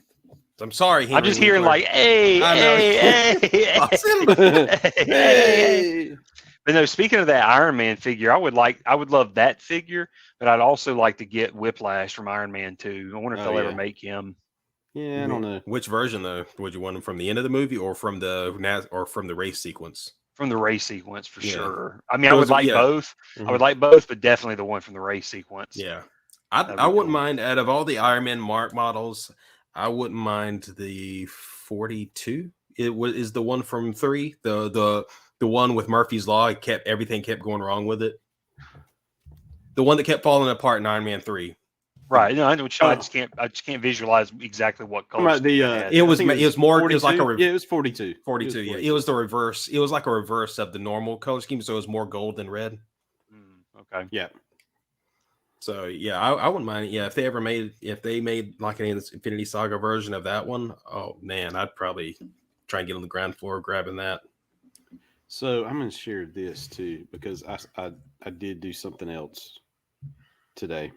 I'm sorry. I'm Henry just hearing Winkler. like, hey, I know. hey. Hey. But no, speaking of that Iron Man figure, I would love that figure, but I'd also like to get Whiplash from Iron Man 2. I wonder if Oh, they'll yeah. ever make him. Yeah, I don't know. Which version though? Would you want him from the end of the movie or from the race sequence? From the race sequence for Yeah. sure. I mean, I Those would are- like yeah. both. Mhm. I would like both, but definitely the one from the race sequence. Yeah. That'd be I wouldn't cool. mind out of all the Iron Man Mark models. I wouldn't mind the 42. Is the one from 3, the one with Murphy's Law. Everything kept going wrong with it. The one that kept falling apart in Iron Man 3. Right. No, I know what you I just can't visualize exactly what color. About the, scheme had. It was I think it was more. It was like 42. a Yeah, it was 42. 42. Yeah, it was the reverse. It was like a reverse of the normal color scheme, so it was more gold than red. Okay. Yeah. So yeah, I wouldn't mind it. Yeah, if they made like an Infinity Saga version of that one, oh man, I'd probably try and get on the ground floor grabbing that. So I'm going to share this too because I did do something else today,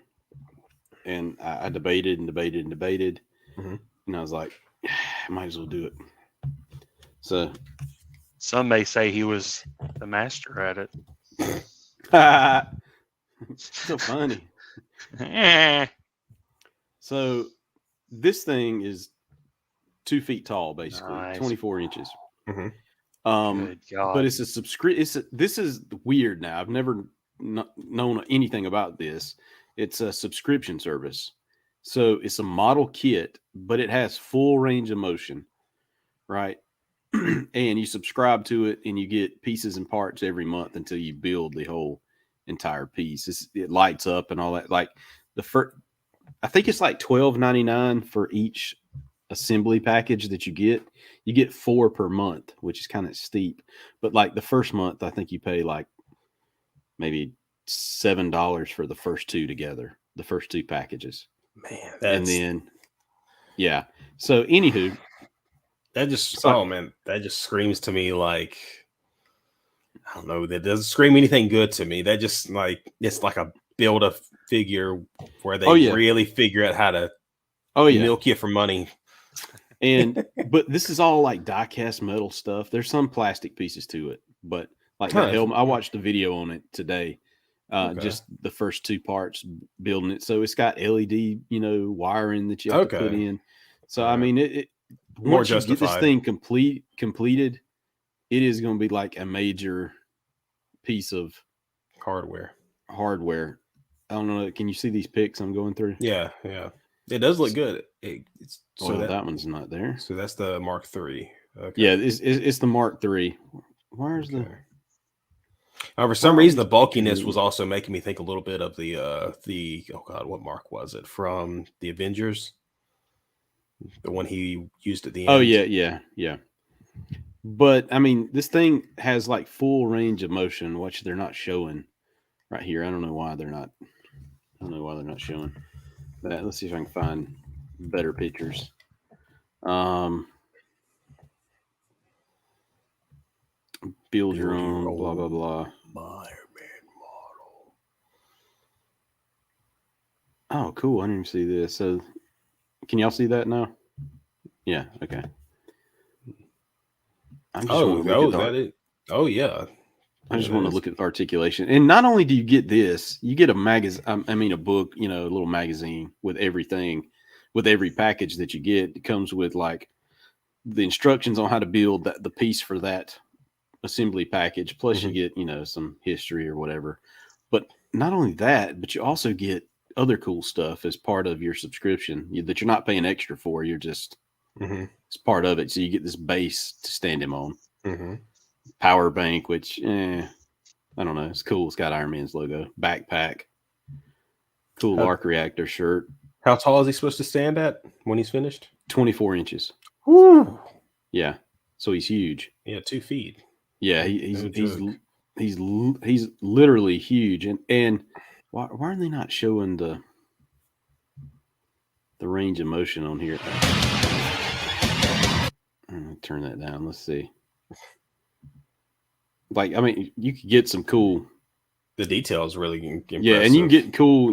and I debated and debated and debated, Mhm. and I was like, I might as well do it. So Some may say he was the master at it. so funny. Eh. So this thing is 2 feet tall, basically Nice. 24 inches. Mhm. Good God. But it's a this is weird now. I've never known anything about this. It's a subscription service. So it's a model kit, but it has full range of motion, right? And you subscribe to it and you get pieces and parts every month until you build the whole entire piece. It lights up and all that. Like the first, I think it's like $12.99 for each assembly package that you get. You get 4 per month, which is kind of steep. But like the first month, I think you pay like maybe $7 for the first 2 together, the first 2 packages. Man, and then yeah. So anywho, that just that just screams to me like, I don't know, that doesn't scream anything good to me. That just like, it's like a build a figure where they really figure out how to milk you for money. And but this is all like die cast metal stuff. There's some plastic pieces to it, but like the helmet, I watched a video on it today. Just the first 2 parts building it. So it's got LED, wiring that you have to put in. So I mean, it once you get this thing completed, it is going to be like a major piece of hardware. I don't know. Can you see these pics I'm going through? Yeah. It does look good. That one's not there. So that's the Mark III. Okay. Yeah, it's the Mark III. Where's the? For some reason, the bulkiness was also making me think a little bit of the oh god, what Mark was it from the Avengers? The one he used at the end. Oh yeah. But I mean, this thing has like full range of motion, which they're not showing right here. I don't know why they're not showing that. Let's see if I can find better pictures. Build your own, blah blah blah. Iron Man model. Oh, cool! I didn't even see this. So, can y'all see that now? Yeah. Okay. Yeah. I just want to look at the articulation. And not only do you get this, you get a magazine. I mean, a book. A little magazine with everything, with every package that you get. It comes with like the instructions on how to build the piece for that assembly package, plus you get some history or whatever. But not only that, but you also get other cool stuff as part of your subscription that you're not paying extra for. You're just it's part of it. So you get this base to stand him on. Power bank, which I don't know, it's cool. It's got Iron Man's logo. Backpack, cool arc reactor shirt. How tall is he supposed to stand at when he's finished? 24 inches. Woo! Yeah, so he's huge. Yeah, 2 feet. Yeah, he's literally huge. And why are they not showing the range of motion on here? I'm gonna turn that down. Let's see. Like, I mean, you could get some cool. The details really impressive. Yeah, and you can get cool,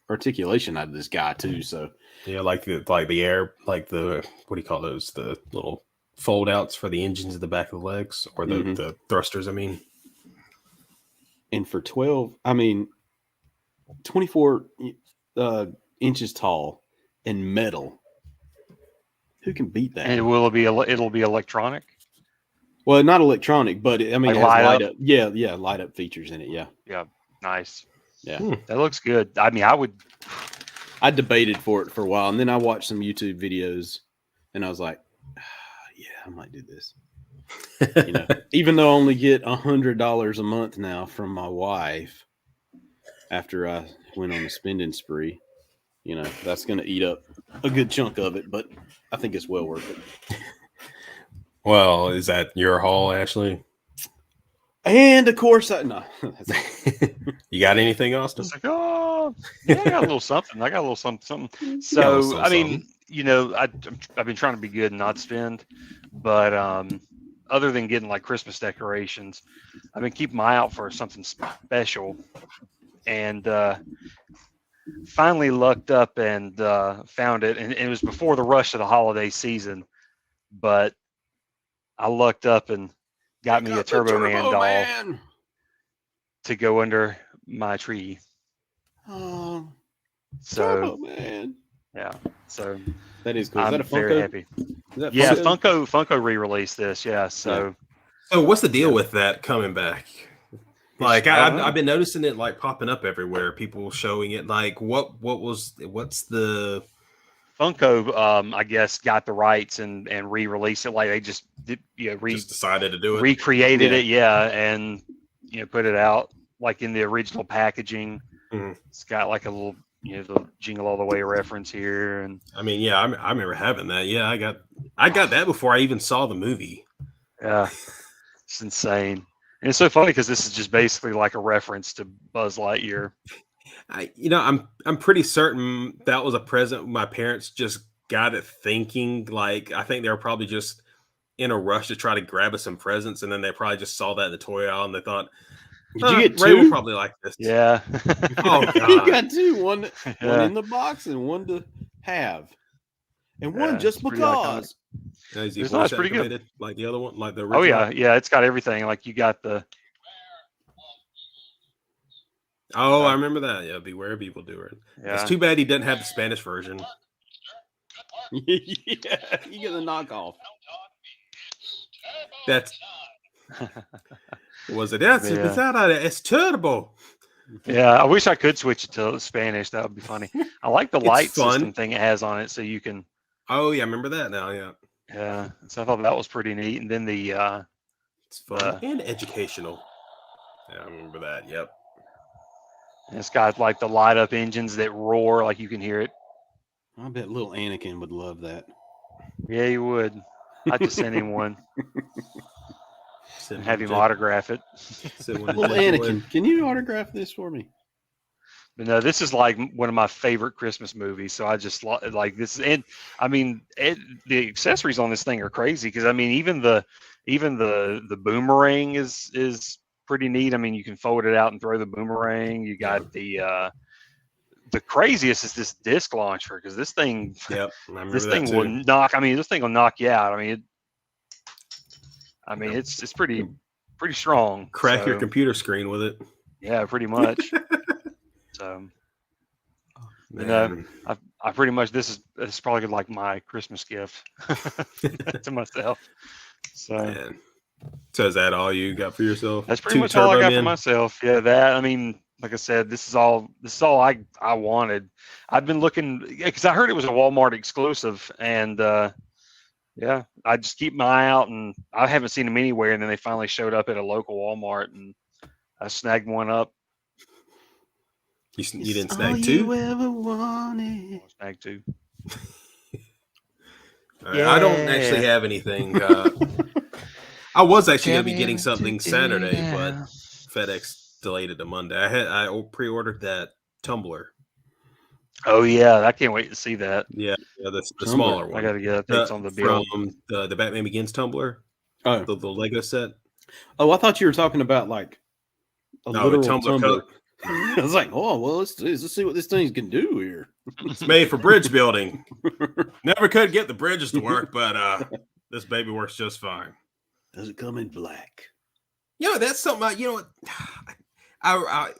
articulation out of this guy too. So yeah, like the air, like the, what do you call those? The little fold outs for the engines at the back of the legs, or the thrusters. I mean, and for 24 inches tall and metal. Who can beat that? And it'll be electronic. Well, not electronic, but it has light up. Yeah, light up features in it. Yeah. Yeah, nice. Yeah, that looks good. I mean, I debated for it for a while, and then I watched some YouTube videos, and I was like, yeah, I might do this. Even though I only get $100 a month now from my wife after I went on a spending spree, that's going to eat up a good chunk of it, but I think it's well worth it. Well, is that your haul, Ashley? And of course, no. You got anything, Austin? It's like, I got a little something. Something. So, I mean, I've been trying to be good and not spend, but other than getting like Christmas decorations, I've been keeping my eye out for something special, and finally lucked up and found it. And it was before the rush of the holiday season, but I lucked up and got me a Turbo Man doll to go under my tree. Oh, so Turbo Man. Yeah, so that is cool. Is I'm that a Funko? very happy. Yeah, Funko re-released this. Yeah, so what's the deal with that coming back? Like I've been noticing it like popping up everywhere. People showing it. Like what's the Funko? I guess got the rights and re-released it. Like they just just decided to do it. recreated it, and put it out like in the original packaging. It's got like a little the Jingle All the Way reference here, and I mean, yeah, I remember having that. Yeah, I got that before I even saw the movie. Yeah, it's insane. And it's so funny because this is just basically like a reference to Buzz Lightyear. I'm pretty certain that was a present my parents just got it thinking. Like, I think they were probably just in a rush to try to grab us some presents, and then they probably just saw that in the toy aisle and they thought, did you get Ray two? will probably like this. Yeah. Oh, God. You got two. One Yeah. in the box and one to have. And one Yeah, just it's pretty because. Now, is he It's voice pretty good. activated like the other one, like the original? Oh yeah, it's got everything. Like you got the. Oh, I remember that. Yeah, Beware of Evildoer. Yeah. It's too bad he doesn't have the Spanish version. Yeah, you get the knockoff. That's was it? That's Yeah. it's terrible. Yeah, I wish I could switch it to Spanish. That would be funny. I like the It's light fun. system thing it has on it, so you can. Oh yeah, I remember that now. Yeah, Yeah, so I thought that was pretty neat. And then the it's fun and educational. Yeah, I remember that. Yep. it's got like the light up engines that roar, like you can hear it. I bet little Anakin would love that. Yeah, you would. I'd just send him one and have him autograph it. Little Anakin, can you autograph this for me? But no, this is like one of my favorite Christmas movies. So I just like this. And I mean, the accessories on this thing are crazy because I mean, even the boomerang is pretty neat. I mean, you can fold it out and throw the boomerang. You got the craziest is this disc launcher because this thing, Yep, this thing will knock. I mean, this thing will knock you out. I mean, it's pretty strong. Crack your computer screen with it. Yeah, pretty much. So, I pretty much this is probably like my Christmas gift to myself. So, Man. So is that all you got for yourself? that's pretty much all I got for myself. Yeah, that I mean, like I said, this is all I wanted. I've been looking because I heard it was a Walmart exclusive, and yeah, I just keep my eye out, and I haven't seen them anywhere. And then they finally showed up at a local Walmart, and I snagged one up. You didn't snag two? You ever wanted. Snag two. I don't actually have anything. I was actually going to be getting something Saturday, but FedEx delayed it to Monday. I pre-ordered that tumbler. Oh yeah, I can't wait to see that. Yeah, the smaller one. I got to get updates on the bill. From the Batman Begins tumbler. Oh, the Lego set. Oh, I thought you were talking about like a literal tumbler. Coat. I was like, oh well, let's see what this thing can do here. It's made for bridge building. Never could get the bridges to work, but this baby works just fine. Does it come in black? That's something. I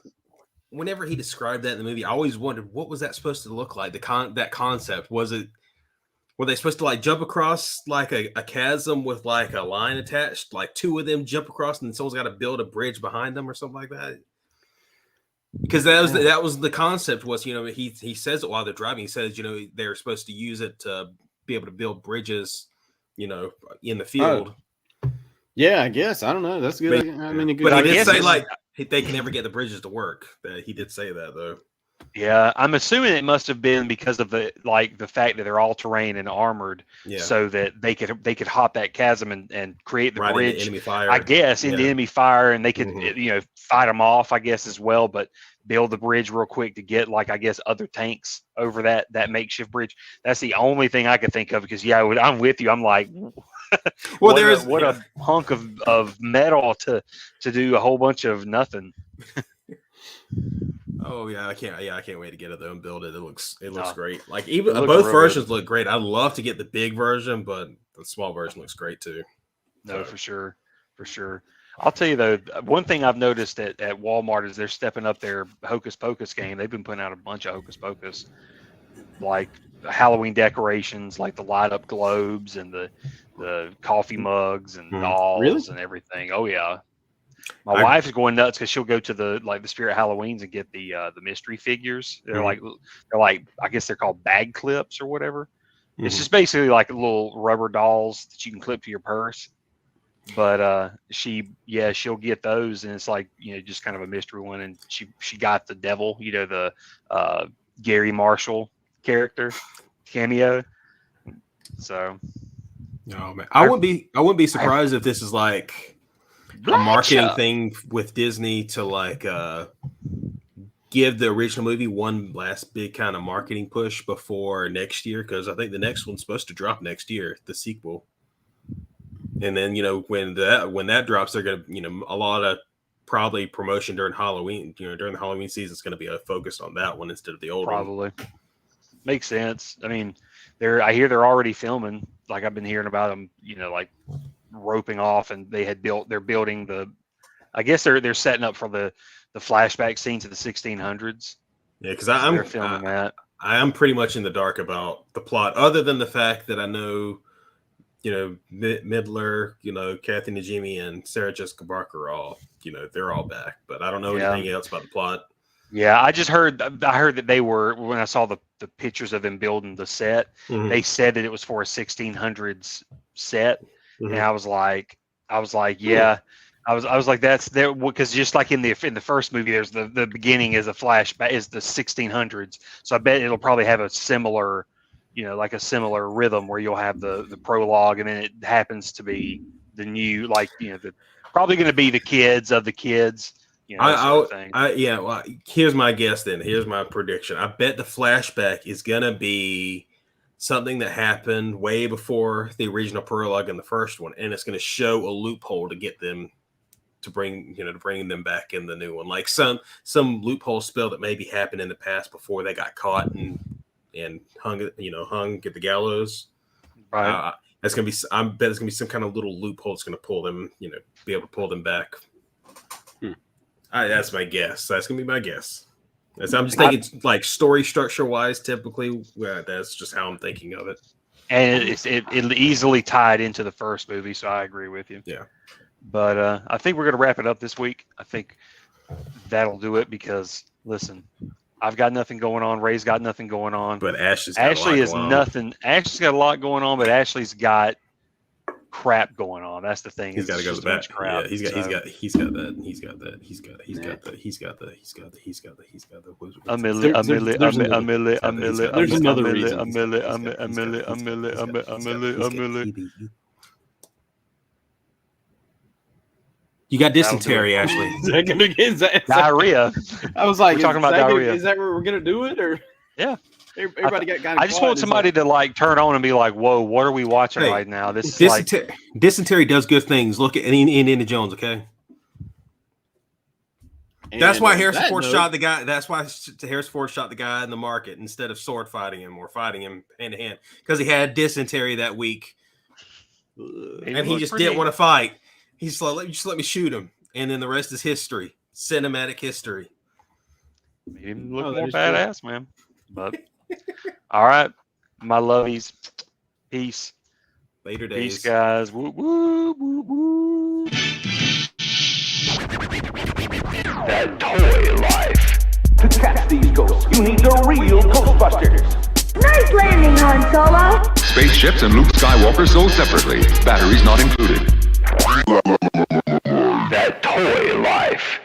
whenever he described that in the movie, I always wondered what was that supposed to look like. That concept were they supposed to like jump across like a chasm with like a line attached, like two of them jump across, and then someone's got to build a bridge behind them or something like that. Because that was the concept was, he says it while they're driving. He says, they're supposed to use it to be able to build bridges, in the field. Oh. Yeah, I guess. I don't know. That's good. But I did say like they can never get the bridges to work. He did say that though. Yeah, I'm assuming it must have been because of the fact that they're all terrain and armored, so that they could hop that chasm and create the bridge. Into enemy fire. I guess into enemy fire, and they could fight them off. I guess as well, but build the bridge real quick to get other tanks over that makeshift bridge. That's the only thing I could think of because I'm with you. I'm like, well, what a hunk of metal to do a whole bunch of nothing. Oh yeah, I can't wait to get it though and build it. It looks great. Like even looks both real versions good. look great. I'd love to get the big version, but the small version looks great too. No, for sure. I'll tell you though, one thing I've noticed at Walmart is they're stepping up their Hocus Pocus game. They've been putting out a bunch of Hocus Pocus, like Halloween decorations, like the light up globes and the coffee mugs and dolls and everything. Oh yeah. My wife is going nuts because she'll go to the Spirit Halloweens and get the mystery figures. They're like I guess they're called bag clips or whatever. It's just basically like little rubber dolls that you can clip to your purse. But she'll get those, and it's like, just kind of a mystery one. And she got the devil, the Gary Marshall character cameo. So, oh man, I wouldn't be surprised if this is like a marketing thing with Disney to like give the original movie one last big kind of marketing push before next year, because I think the next one's supposed to drop next year, the sequel. And then when that drops, they're gonna a lot of probably promotion during Halloween. During the Halloween season, it's gonna be focused on that one instead of the old one. Probably makes sense. I mean, I hear they're already filming. Like I've been hearing about them, like roping off, and they're building I guess they're setting up for the flashback scenes of the 1600s. Yeah, because they're filming that. I am pretty much in the dark about the plot, other than the fact that I know, Midler, Kathy Najimy and Sarah Jessica Parker are all, they're all back, but I don't know anything else about the plot. Yeah, I heard that they were, when I saw the pictures of them building the set, they said that it was for a 1600s set, and I was like, yeah. I was like, that's there, because just like in the first movie, there's the beginning is a flashback, is the 1600s. So I bet it'll probably have a similar, like a similar rhythm where you'll have the prologue, and then it happens to be the new, probably going to be the kids of the kids. Well, here's my guess then. Here's my prediction. I bet the flashback is going to be something that happened way before the original prologue in the first one, and it's going to show a loophole to get them to bring them back in the new one, like some loophole spell that maybe happened in the past before they got caught and hung at the gallows. Right. That's gonna be. I bet it's gonna be some kind of little loophole that's gonna pull them, be able to pull them back. That's my guess. That's gonna be my guess. I'm just thinking, like, story structure wise, typically, that's just how I'm thinking of it. And it easily tied into the first movie, so I agree with you. Yeah. But I think we're going to wrap it up this week. I think that'll do it because, listen, I've got nothing going on. Ray's got nothing going on. But Ashley's got a lot going on, but Ashley's got crap going on. That's the thing. He's got to go to the back. Crap. Yeah, he's got that. He's got that. There's another reason. You got dysentery, Ashley. Is that diarrhea? I was like, we're talking about diarrhea. Is that where we're gonna do it, or yeah? Everybody got kind of. I just want somebody to like turn on and be like, "Whoa, what are we watching right now?" This is dysentery does good things. Look at Indiana Jones, okay? That's why Harrison Ford shot the guy. That's why Harrison Ford shot the guy in the market instead of sword fighting him or fighting him hand to hand, because he had dysentery that week, and he just didn't want to fight. He's like, just let me shoot him, and then the rest is history, cinematic history. Made him look more badass, man. But all right, my lovies, peace. Later days, peace, guys. Woo, woo, woo, woo. That toy life. To catch these ghosts, you need the real Ghostbusters. Nice landing, Han Solo. Spaceships and Luke Skywalker sold separately. Batteries not included.